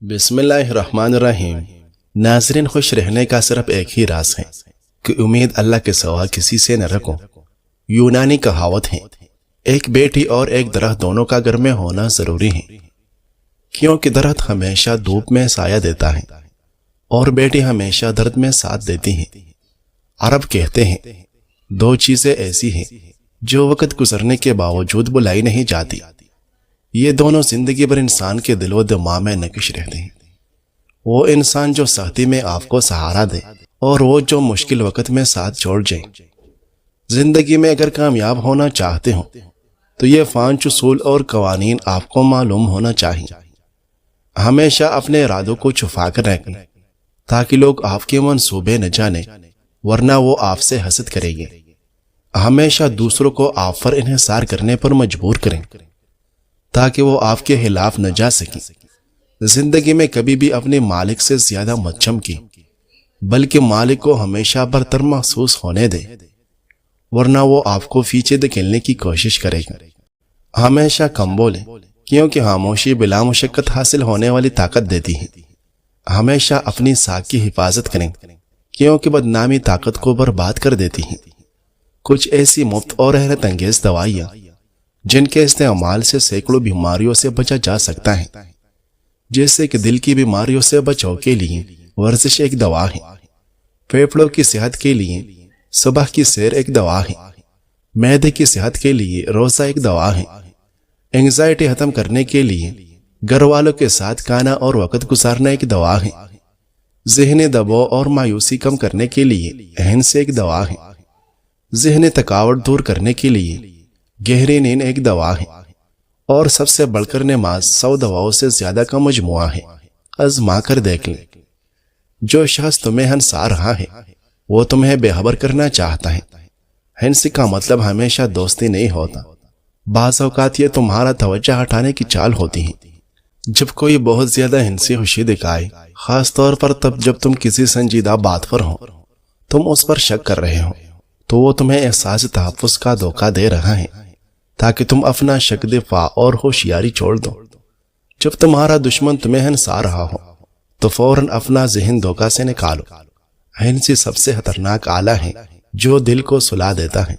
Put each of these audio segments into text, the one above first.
بسم اللہ الرحمن الرحیم۔ ناظرین، خوش رہنے کا صرف ایک ہی راز ہے کہ امید اللہ کے سوا کسی سے نہ رکھو۔ یونانی کہاوت ہے، ایک بیٹی اور ایک درخت دونوں کا گھر میں ہونا ضروری ہے، کیونکہ درخت ہمیشہ دھوپ میں سایہ دیتا ہے اور بیٹی ہمیشہ درد میں ساتھ دیتی ہے۔ عرب کہتے ہیں، دو چیزیں ایسی ہیں جو وقت گزرنے کے باوجود بلائی نہیں جاتی، یہ دونوں زندگی بھر انسان کے دل و دماغ میں نقش رہتے ہیں۔ وہ انسان جو سختی میں آپ کو سہارا دے اور وہ جو مشکل وقت میں ساتھ چھوڑ جائے۔ زندگی میں اگر کامیاب ہونا چاہتے ہو تو یہ 5 اصول اور قوانین آپ کو معلوم ہونا چاہیے۔ ہمیشہ اپنے ارادوں کو چھپا کر رکھیں تاکہ لوگ آپ کے منصوبے نہ جانیں، ورنہ وہ آپ سے حسد کریں گے۔ ہمیشہ دوسروں کو آپ پر انحصار کرنے پر مجبور کریں تاکہ وہ آپ کے خلاف نہ جا سکیں۔ زندگی میں کبھی بھی اپنے مالک سے زیادہ مت چمکیں، بلکہ مالک کو ہمیشہ برتر محسوس ہونے دے، ورنہ وہ آپ کو پیچھے دھکیلنے کی کوشش کرے گا۔ ہمیشہ کم بولیں، کیونکہ خاموشی بلا مشقت حاصل ہونے والی طاقت دیتی ہے۔ ہمیشہ اپنی ساکھ کی حفاظت کریں، کیونکہ بدنامی طاقت کو برباد کر دیتی ہے۔ کچھ ایسی مفت اور حیرت انگیز دوائیاں جن کے استعمال سے سینکڑوں بیماریوں سے بچا جا سکتا ہے، جیسے کہ دل کی بیماریوں سے بچاؤ کے لیے ورزش ایک دوا ہے، پھیپھڑوں کی صحت کے لیے صبح کی سیر ایک دوا ہے، معدے کی صحت کے لیے روزہ ایک دوا ہے، انگزائٹی ختم کرنے کے لیے گھر والوں کے ساتھ کھانا اور وقت گزارنا ایک دوا ہے، ذہنی دباؤ اور مایوسی کم کرنے کے لیے احساس ایک دوا ہے، ذہنی تھکاوٹ دور کرنے کے لیے گہری نیند ایک دوا ہے، اور سب سے بڑھ کر نماز 100 دواؤں سے زیادہ کا مجموعہ ہے۔ آزما کر دیکھ لیں۔ جو شخص تمہیں ہنسا رہا ہے وہ تمہیں بے خبر کرنا چاہتا ہے۔ ہنسی کا مطلب ہمیشہ دوستی نہیں ہوتا، بعض اوقات یہ تمہارا توجہ ہٹانے کی چال ہوتی ہے۔ جب کوئی بہت زیادہ ہنسی خوشی دکھائے، خاص طور پر تب جب تم کسی سنجیدہ بات پر ہو، تم اس پر شک کر رہے ہو، تو وہ تمہیں احساس تحفظ کا دھوکہ دے رہا ہے تاکہ تم اپنا شک، دفاع اور ہوشیاری چھوڑ دو۔ جب تمہارا دشمن تمہیں ہنسا رہا ہو تو فوراً اپنا ذہن دھوکہ سے نکالو۔ ہنسی سب سے خطرناک آلہ ہے جو دل کو سلا دیتا ہے۔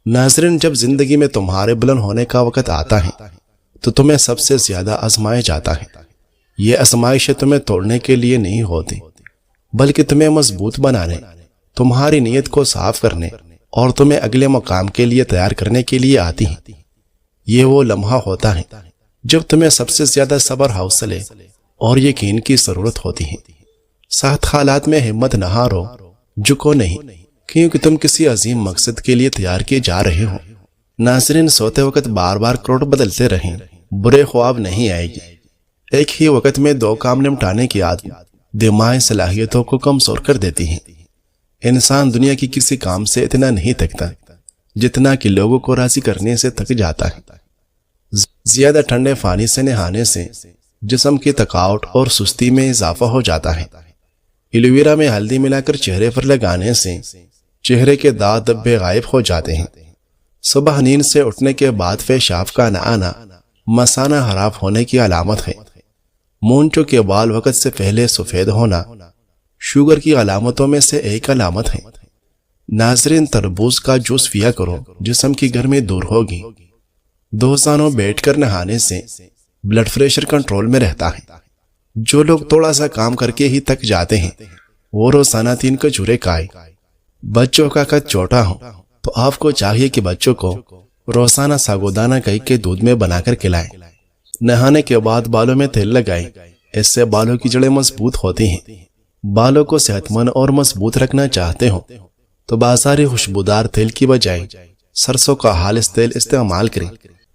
ناظرین، جب زندگی میں تمہارے بلند ہونے کا وقت آتا ہے تو تمہیں سب سے زیادہ آزمایا جاتا ہے۔ یہ آزمائشیں تمہیں توڑنے کے لیے نہیں ہوتی، بلکہ تمہیں مضبوط بنانے، تمہاری نیت کو صاف کرنے اور تمہیں اگلے مقام کے لیے تیار کرنے کے لیے آتی ہیں۔ یہ وہ لمحہ ہوتا ہے جب تمہیں سب سے زیادہ صبر، حوصلے اور یقین کی ضرورت ہوتی ہے۔ سخت حالات میں ہمت نہ ہارو، جھکو نہیں، کیونکہ تم کسی عظیم مقصد کے لیے تیار کیے جا رہے ہو۔ ناظرین، سوتے وقت بار بار کروٹ بدلتے رہیں، برے خواب نہیں آئے گی۔ ایک ہی وقت میں 2 کام نمٹانے کی عادت دماغی صلاحیتوں کو کمزور کر دیتی ہے۔ انسان دنیا کی کسی کام سے اتنا نہیں تھکتا جتنا کہ لوگوں کو راضی کرنے سے تھک جاتا ہے۔ زیادہ ٹھنڈے پانی سے نہانے سے جسم کی تھکاوٹ اور سستی میں اضافہ ہو جاتا ہے۔ ایلوویرا میں ہلدی ملا کر چہرے پر لگانے سے چہرے کے داغ دھبے غائب ہو جاتے ہیں۔ صبح نیند سے اٹھنے کے بعد پیشاب کا نہ آنا مثانہ خراب ہونے کی علامت ہے۔ مونچھوں کے بال وقت سے پہلے سفید ہونا شوگر کی علامتوں میں سے ایک علامت ہے۔ ناظرین، تربوز کا جوس پیا کرو، جسم کی گرمی دور ہوگی۔ روزانہ بیٹھ کر نہانے سے بلڈ پریشر کنٹرول میں رہتا ہے۔ جو لوگ تھوڑا سا کام کر کے ہی تک جاتے ہیں وہ روزانہ 3 کھجوریں کھائیں۔ بچوں کا قد چھوٹا ہو تو آپ کو چاہیے کہ بچوں کو روزانہ ساگودانہ گئی کے دودھ میں بنا کر کھلائیں۔ نہانے کے بعد بالوں میں تیل لگائیں، اس سے بالوں کی جڑیں مضبوط ہوتی ہیں۔ بالوں کو صحت مند اور مضبوط رکھنا چاہتے ہو تو بازاری خوشبودار تیل کی بجائے سرسوں کا خالص تیل استعمال کریں۔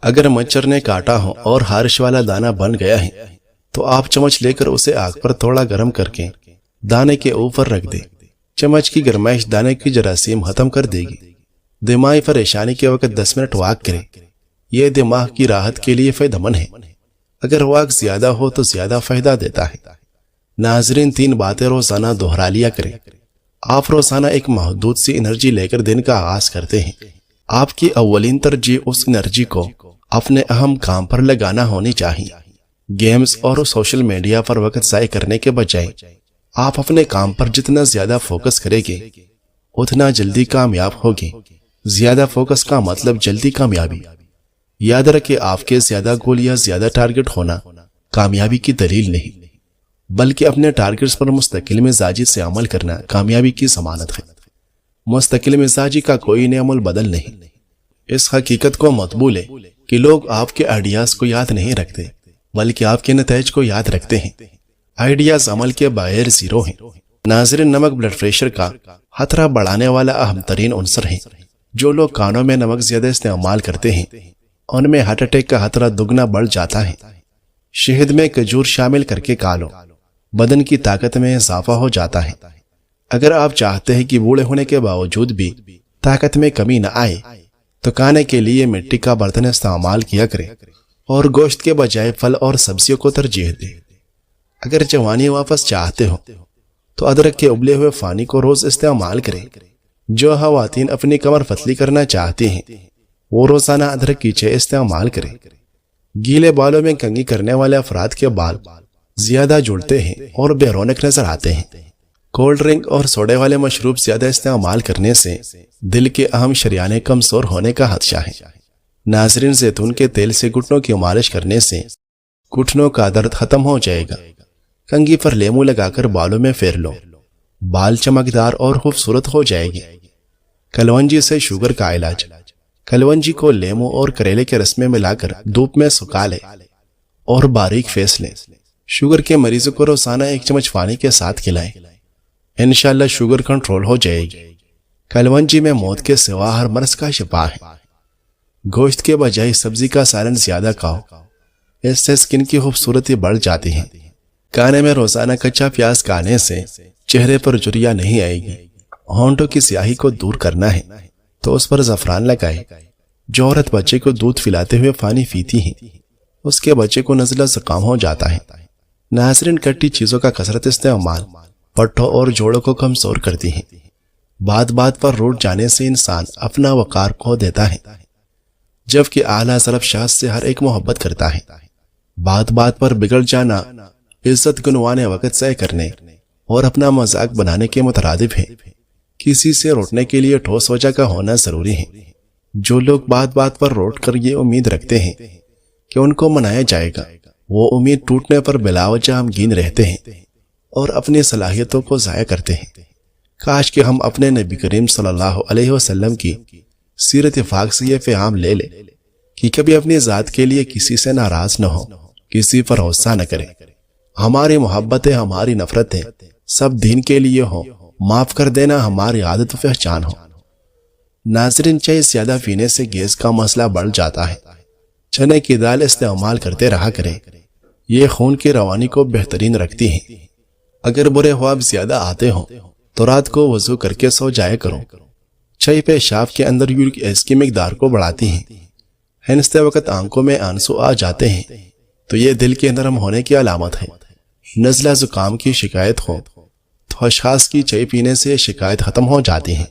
اگر مچھر نے کاٹا ہو اور خارش والا دانہ بن گیا ہے تو آپ چمچ لے کر اسے آگ پر تھوڑا گرم کر کے دانے کے اوپر رکھ دیں۔ چمچ کی گرمائش دانے کی جراثیم ختم کر دے گی۔ دماغی پریشانی کے وقت 10 منٹ واک کریں، یہ دماغ کی راحت کے لیے فائدہ مند ہے۔ اگر واک زیادہ ہو تو زیادہ فائدہ دیتا ہے۔ ناظرین، 3 باتیں روزانہ دہرا لیا کریں۔ آپ روزانہ ایک محدود سی انرجی لے کر دن کا آغاز کرتے ہیں۔ آپ کی اولین ترجیح اس انرجی کو اپنے اہم کام پر لگانا ہونی چاہیے۔ گیمز اور سوشل میڈیا پر وقت ضائع کرنے کے بجائے آپ اپنے کام پر جتنا زیادہ فوکس کریں گے اتنا جلدی کامیاب ہوگے۔ زیادہ فوکس کا مطلب جلدی کامیابی۔ یاد رکھیں، آپ کے زیادہ گول یا زیادہ ٹارگٹ ہونا کامیابی کی دلیل نہیں، بلکہ اپنے ٹارگٹس پر مستقل مزاجی سے عمل کرنا کامیابی کی ضمانت ہے۔ مستقل مزاجی کا کوئی نئے عمل بدل نہیں۔ اس حقیقت کو مت بھولیں کہ لوگ آپ کے آئیڈیاز کو یاد نہیں رکھتے بلکہ آپ کے نتائج کو یاد رکھتے ہیں۔ آئیڈیاز عمل کے بغیر زیرو ہیں۔ ناظرین، نمک بلڈ پریشر کا خطرہ بڑھانے والا اہم ترین عنصر ہے۔ جو لوگ کھانوں میں نمک زیادہ استعمال کرتے ہیں ان میں ہارٹ اٹیک کا خطرہ دگنا بڑھ جاتا ہے۔ شہد میں کھجور شامل کر کے کھا لو، بدن کی طاقت میں اضافہ ہو جاتا ہے۔ اگر آپ چاہتے ہیں کہ بوڑھے ہونے کے باوجود بھی طاقت میں کمی نہ آئے تو کھانے کے لیے مٹی کا برتن استعمال کیا کریں اور گوشت کے بجائے پھل اور سبزیوں کو ترجیح دیں۔ اگر جوانی واپس چاہتے ہو تو ادرک کے ابلے ہوئے پانی کو روز استعمال کریں۔ جو خواتین اپنی کمر پتلی کرنا چاہتی ہیں وہ روزانہ ادرک کی چائے استعمال کریں۔ گیلے بالوں میں کنگھی کرنے والے افراد کے بال زیادہ جڑتے ہیں اور بے رونق نظر آتے ہیں۔ کولڈ ڈرنک اور سوڈے والے مشروب زیادہ استعمال کرنے سے دل کے اہم شریانیں کمزور ہونے کا خدشہ ہے۔ ناظرین، زیتون کے تیل سے گھٹنوں کی مالش کرنے سے گھٹنوں کا درد ختم ہو جائے گا۔ کنگھی پر لیمو لگا کر بالوں میں پھیر لو، بال چمکدار اور خوبصورت ہو جائے گی۔ کلونجی سے شوگر کا علاج۔ کلونجی کو لیمو اور کریلے کے رس میں ملا کر دھوپ میں سکھا لیں اور باریک پیس لیں۔ شوگر کے مریضوں کو روزانہ 1 چمچ پانی کے ساتھ کھلائیں، انشاءاللہ شوگر کنٹرول ہو جائے گی۔ کلونجی میں موت کے سوا ہر مرض کا شفا ہے۔ گوشت کے بجائے سبزی کا سالن زیادہ کھاؤ، اس سے سکن کی خوبصورتی بڑھ جاتی ہے۔ کھانے میں روزانہ کچا پیاز کھانے سے چہرے پر جھریاں نہیں آئے گی۔ ہونٹوں کی سیاہی کو دور کرنا ہے تو اس پر زعفران لگائے۔ جو عورت بچے کو دودھ پلاتے ہوئے پانی پیتی ہے اس کے بچے کو نزلہ زکام ہو جاتا ہے۔ ناظرین، کٹی چیزوں کا کثرت استعمال پٹھوں اور جوڑوں کو کمزور کرتی ہے۔ بات بات پر روٹ جانے سے انسان اپنا وقار کھو دیتا ہے، جبکہ اعلیٰ ضرب شخص سے ہر ایک محبت کرتا ہے۔ بات بات پر بگڑ جانا عزت گنوانے، وقت ضائع کرنے اور اپنا مذاق بنانے کے مترادف ہے۔ کسی سے روٹنے کے لیے ٹھوس وجہ کا ہونا ضروری ہے۔ جو لوگ بات بات پر روٹ کر یہ امید رکھتے ہیں کہ ان کو منایا جائے گا، وہ امید ٹوٹنے پر بلا وجہ غمگین رہتے ہیں اور اپنی صلاحیتوں کو ضائع کرتے ہیں۔ کاش کہ ہم اپنے نبی کریم صلی اللہ علیہ وسلم کی سیرت پاک سے یہ پیغام لے لیں کہ کبھی اپنی ذات کے لیے کسی سے ناراض نہ ہو، کسی پر غصہ نہ کریں۔ ہماری محبتیں، ہماری نفرتیں سب دین کے لیے ہوں، معاف کر دینا ہماری عادت و پہچان ہو۔ ناظرین، چائے زیادہ پینے سے گیس کا مسئلہ بڑھ جاتا ہے۔ چنے کی دال استعمال کرتے رہا کریں، یہ خون کی روانی کو بہترین رکھتی ہے۔ اگر برے خواب زیادہ آتے ہوں تو رات کو وضو کر کے سو جایا کرو۔ چائے پیشاب کے اندر یورک ایسڈ کی مقدار کو بڑھاتی ہے۔ ہنستے وقت آنکھوں میں آنسو آ جاتے ہیں تو یہ دل کے نرم ہونے کی علامت ہے۔ نزلہ زکام کی شکایت ہو تو اشخاص کی چائے پینے سے شکایت ختم ہو جاتی ہے۔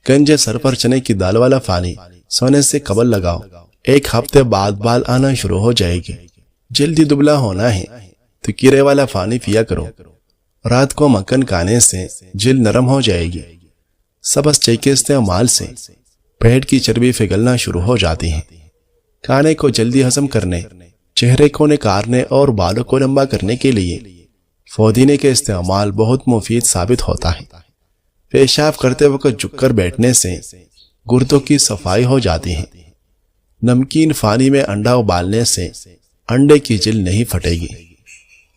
گنجے سر پر چنے کی دال والا پانی سونے سے قبل لگاؤ، 1 ہفتے بعد بال آنا شروع ہو جائے گی۔ جلدی دبلا ہونا ہے تو کیرے والا پانی پیا کرو۔ رات کو مکھن کھانے سے جلد نرم ہو جائے گی۔ سبز چائے کے استعمال سے پیٹ کی چربی پگھلنا شروع ہو جاتی ہے۔ کھانے کو جلدی ہضم کرنے، چہرے کو نکارنے اور بالوں کو لمبا کرنے کے لیے پودینے کے استعمال بہت مفید ثابت ہوتا ہے۔ پیشاب کرتے وقت جھک کر بیٹھنے سے گردوں کی صفائی ہو جاتی ہے۔ نمکین پانی میں انڈا ابالنے سے انڈے کی جلد نہیں پھٹے گی۔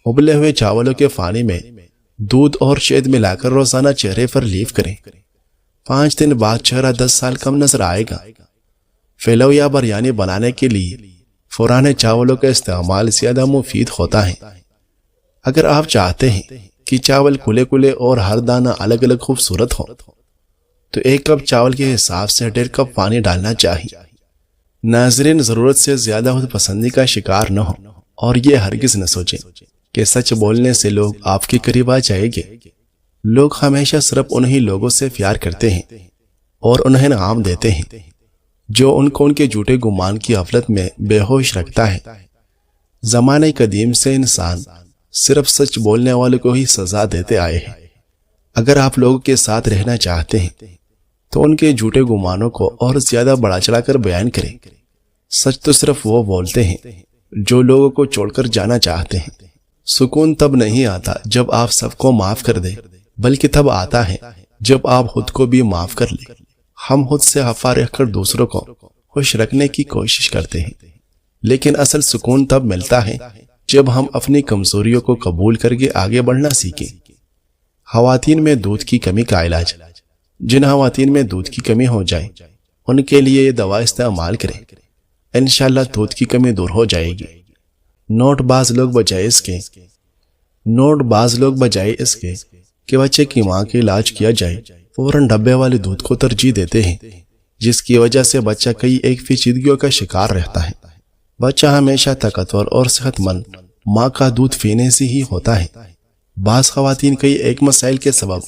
ابلے ہوئے چاولوں کے پانی میں دودھ اور شہد ملا کر روزانہ چہرے پر لیف کریں۔ 5 دن بعد چہرہ 10 سال کم نظر آئے گا۔ پھیلو یا بریانی بنانے کے لیے پرانے چاولوں کا استعمال زیادہ مفید ہوتا ہے۔ اگر آپ چاہتے ہیں کہ چاول کھلے کھلے اور ہر دانہ الگ الگ خوبصورت ہو تو 1 کپ چاول کے حساب سے 1.5 کپ پانی ڈالنا چاہیے۔ ناظرین، ضرورت سے زیادہ خود پسندی کا شکار نہ ہو اور یہ ہرگز نہ سوچیں کہ سچ بولنے سے لوگ آپ کے قریب آ جائیں گے۔ لوگ ہمیشہ صرف انہی لوگوں سے پیار کرتے ہیں اور انہیں انعام دیتے ہیں جو ان کو ان کے جھوٹے گمان کی غفلت میں بے ہوش رکھتا ہے۔ زمانے قدیم سے انسان صرف سچ بولنے والے کو ہی سزا دیتے آئے ہیں۔ اگر آپ لوگوں کے ساتھ رہنا چاہتے ہیں تو ان کے جھوٹے گمانوں کو اور زیادہ بڑھا چڑھا کر بیان کریں۔ سچ تو صرف وہ بولتے ہیں جو لوگوں کو چھوڑ کر جانا چاہتے ہیں۔ سکون تب نہیں آتا جب آپ سب کو معاف کر دیں، بلکہ تب آتا ہے جب آپ خود کو بھی معاف کر لیں۔ ہم خود سے خفا رہ کر دوسروں کو خوش رکھنے کی کوشش کرتے ہیں، لیکن اصل سکون تب ملتا ہے جب ہم اپنی کمزوریوں کو قبول کر کے آگے بڑھنا سیکھیں۔ خواتین میں دودھ کی کمی کا علاج۔ جن خواتین میں دودھ کی کمی ہو جائے ان کے لیے یہ دوا استعمال کریں، انشاءاللہ دودھ کی کمی دور ہو جائے گی۔ نوٹ بعض لوگ بجائے اس کے کہ بچے کی ماں کا علاج کیا جائے فوراً ڈبے والے دودھ کو ترجیح دیتے ہیں، جس کی وجہ سے بچہ کئی ایک پیچیدگیوں کا شکار رہتا ہے۔ بچہ ہمیشہ طاقتور اور صحت مند ماں کا دودھ پینے سے ہی ہوتا ہے۔ بعض خواتین کئی ایک مسائل کے سبب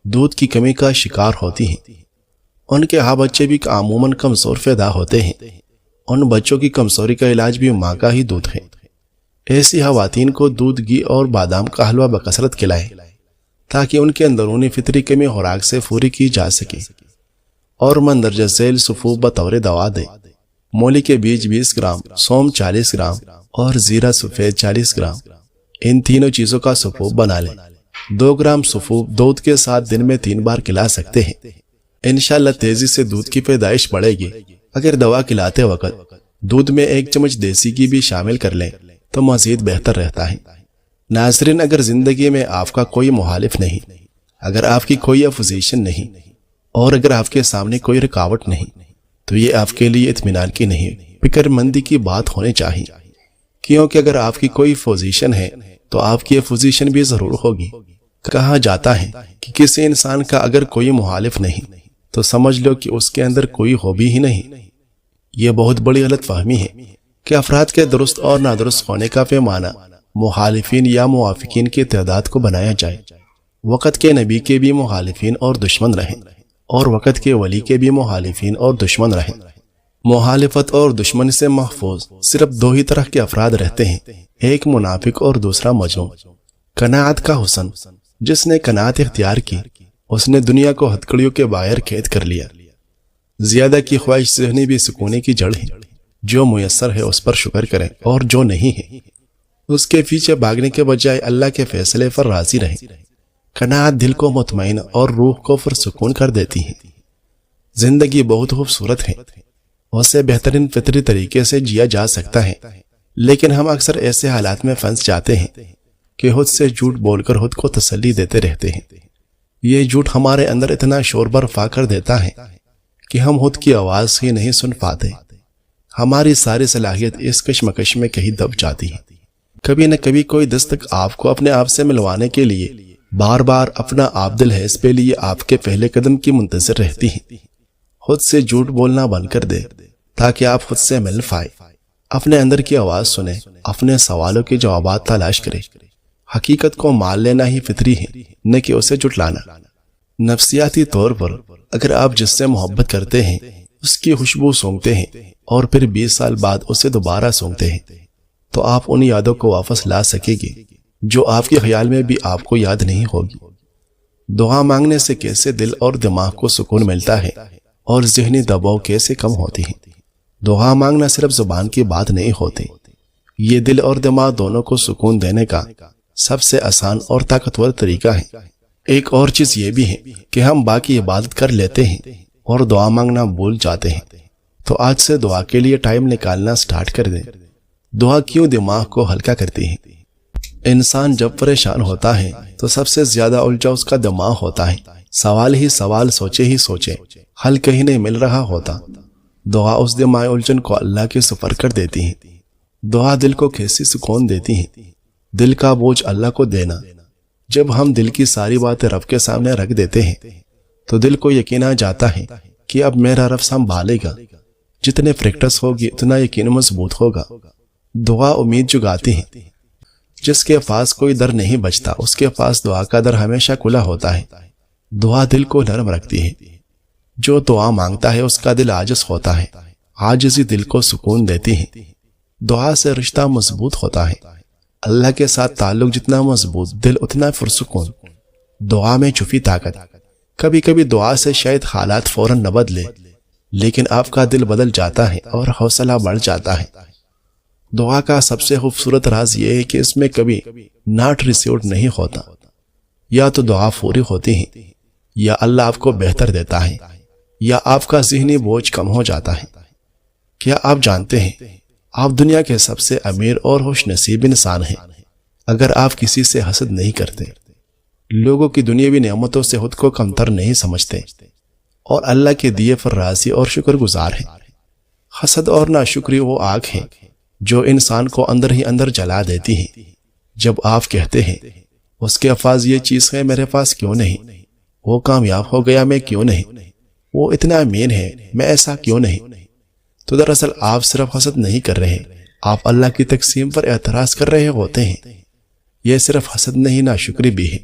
دودھ کی کمی کا شکار ہوتی ہیں۔ ان کے ہاں بچے بھی عموماً کمزور پیدا ہوتے ہیں۔ ان بچوں کی کمزوری کا علاج بھی ماں کا ہی دودھ ہے۔ ایسی خواتین کو دودھ، گھی اور بادام کا حلوہ بکثرت کھلائیں تاکہ ان کے اندرونی فطری کمی خوراک سے پوری کی جا سکے، اور مندرجہ ذیل سفوف بطور دوا دے۔ مولی کے بیج 20 گرام، سوم 40 گرام اور زیرہ سفید 40 گرام، ان تینوں چیزوں کا سفوف بنا لیں۔ 2 گرام سفوف دودھ کے ساتھ دن میں 3 بار کھلا سکتے ہیں۔ انشاءاللہ تیزی سے دودھ کی پیدائش بڑھے گی۔ اگر دوا کھلاتے وقت دودھ میں 1 چمچ دیسی گھی بھی شامل کر لیں تو مزید بہتر رہتا ہے۔ ناظرین، اگر زندگی میں آپ کا کوئی مخالف نہیں، اگر آپ کی کوئی اپوزیشن نہیں، اور اگر آپ کے سامنے کوئی رکاوٹ نہیں، تو یہ آپ کے لیے اطمینان کی نہیں، فکر مندی کی بات ہونے چاہیے، کیونکہ اگر آپ کی کوئی پوزیشن ہے تو آپ کی اپوزیشن بھی ضرور ہوگی۔ کہا جاتا ہے کہ کسی انسان کا اگر کوئی مخالف نہیں تو سمجھ لو کہ اس کے اندر کوئی خوبی ہی نہیں۔ یہ بہت بڑی غلط فہمی ہے کہ افراد کے درست اور نادرست ہونے کا پیمانہ مخالفین یا موافقین کی تعداد کو بنایا جائے۔ وقت کے نبی کے بھی مخالفین اور دشمن رہیں، اور وقت کے ولی کے بھی مخالفین اور دشمن رہیں۔ مخالفت اور دشمن سے محفوظ صرف 2 ہی طرح کے افراد رہتے ہیں، ایک منافق اور دوسرا مجنون۔ قناعت کا حسن، جس نے قناعت اختیار کی اس نے دنیا کو ہتھکڑیوں کے باہر قید کر لیا۔ زیادہ کی خواہش ذہنی بھی سکونے کی جڑ ہے۔ جو میسر ہے اس پر شکر کریں، اور جو نہیں ہے اس کے پیچھے بھاگنے کے بجائے اللہ کے فیصلے پر راضی رہیں۔ قناعت دل کو مطمئن اور روح کو پرسکون کر دیتی ہے۔ زندگی بہت خوبصورت ہے، اسے بہترین فطری طریقے سے جیا جا سکتا ہے، لیکن ہم اکثر ایسے حالات میں پھنس جاتے ہیں کہ خود سے جھوٹ بول کر خود کو تسلی دیتے رہتے ہیں۔ یہ جھوٹ ہمارے اندر اتنا شور برپا کر دیتا ہے کہ ہم خود کی آواز ہی نہیں سن پاتے۔ ہماری ساری صلاحیت اس کشمکش میں کہیں دب جاتی ہے۔ کبھی نہ کبھی کوئی دستک آپ کو اپنے آپ سے ملوانے کے لیے بار بار اپنا آپ دل حیث پہ لیے آپ کے پہلے قدم کی منتظر رہتی ہے۔ خود سے جھوٹ بولنا بند کر دے تاکہ آپ خود سے مل پائے، اپنے اندر کی آواز سنیں، اپنے سوالوں کے جوابات تلاش کریں۔ حقیقت کو مان لینا ہی فطری ہے، نہ کہ اسے جھٹلانا۔ نفسیاتی طور پر اگر آپ جس سے محبت کرتے ہیں اس کی خوشبو سونگھتے ہیں اور پھر 20 سال بعد اسے دوبارہ سونگھتے ہیں تو آپ ان یادوں کو واپس لا سکیں گے جو آپ کے خیال میں بھی آپ کو یاد نہیں ہوگی۔ دعا مانگنے سے کیسے دل اور دماغ کو سکون ملتا ہے اور ذہنی دباؤ کیسے کم ہوتی ہے۔ دعا مانگنا صرف زبان کی بات نہیں ہوتی، یہ دل اور دماغ دونوں کو سکون دینے کا سب سے آسان اور طاقتور طریقہ ہے۔ ایک اور چیز یہ بھی ہے کہ ہم باقی عبادت کر لیتے ہیں اور دعا مانگنا بھول جاتے ہیں، تو آج سے دعا کے لیے ٹائم نکالنا سٹارٹ کر دیں۔ دعا کیوں دماغ کو ہلکا کرتی ہے؟ انسان جب پریشان ہوتا ہے تو سب سے زیادہ الجھا اس کا دماغ ہوتا ہے، سوال ہی سوال، سوچے ہی سوچے، حل کہیں نہیں مل رہا ہوتا۔ دعا اس دماغی الجھن کو اللہ کے سپر کر دیتی ہے۔ دعا دل کو کیسے سکون دیتی ہے؟ دل کا بوجھ اللہ کو دینا۔ جب ہم دل کی ساری باتیں رب کے سامنے رکھ دیتے ہیں تو دل کو یقین آ جاتا ہے کہ اب میرا رب سنبھالے گا۔ جتنے پریکٹس ہوگی اتنا یقین مضبوط ہوگا۔ دعا امید جگاتی ہے۔ جس کے پاس کوئی در نہیں بچتا اس کے پاس دعا کا در ہمیشہ کھلا ہوتا ہے۔ دعا دل کو نرم رکھتی ہے۔ جو دعا مانگتا ہے اس کا دل عاجز ہوتا ہے، عاجزی دل کو سکون دیتی ہے۔ دعا سے رشتہ مضبوط ہوتا ہے۔ اللہ کے ساتھ تعلق جتنا مضبوط، دل اتنا پرسکون۔ دعا میں چھپی طاقت۔ کبھی کبھی دعا سے شاید حالات فوراً نہ بدلے، لیکن آپ کا دل بدل جاتا ہے اور حوصلہ بڑھ جاتا ہے۔ دعا کا سب سے خوبصورت راز یہ ہے کہ اس میں کبھی ناٹ ریسیوڈ نہیں ہوتا۔ یا تو دعا پوری ہوتی ہے، یا اللہ آپ کو بہتر دیتا ہے، یا آپ کا ذہنی بوجھ کم ہو جاتا ہے۔ کیا آپ جانتے ہیں آپ دنیا کے سب سے امیر اور خوش نصیب انسان ہیں اگر آپ کسی سے حسد نہیں کرتے، لوگوں کی دنیاوی نعمتوں سے خود کو کمتر نہیں سمجھتے، اور اللہ کے دیے پر راضی اور شکر گزار ہیں۔ حسد اور ناشکری وہ آگ ہے جو انسان کو اندر ہی اندر جلا دیتی ہے۔ جب آپ کہتے ہیں اس کے پاس یہ چیز ہے، میرے پاس کیوں نہیں؟ وہ کامیاب ہو گیا، میں کیوں نہیں؟ وہ اتنا امین ہے، میں ایسا کیوں نہیں؟ تو دراصل آپ صرف حسد نہیں کر رہے، آپ اللہ کی تقسیم پر اعتراض کر رہے ہوتے ہیں۔ یہ صرف حسد نہیں، ناشکری بھی ہے،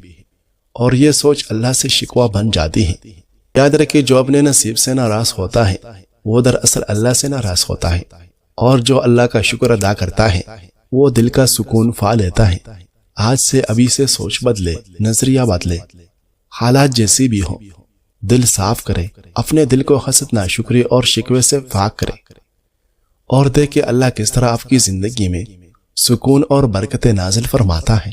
اور یہ سوچ اللہ سے شکوہ بن جاتی ہے۔ یاد رکھیں، جو اپنے نصیب سے ناراض ہوتا ہے وہ دراصل اللہ سے ناراض ہوتا ہے، اور جو اللہ کا شکر ادا کرتا ہے وہ دل کا سکون پا لیتا ہے۔ آج سے ابھی سے سوچ بدلے، نظریہ بدلے، حالات جیسی بھی ہوں، دل صاف کرے، اپنے دل کو حسد، ناشکری اور شکوے سے پاک کرے، اور دیکھے اللہ کس طرح آپ کی زندگی میں سکون اور برکت نازل فرماتا ہے۔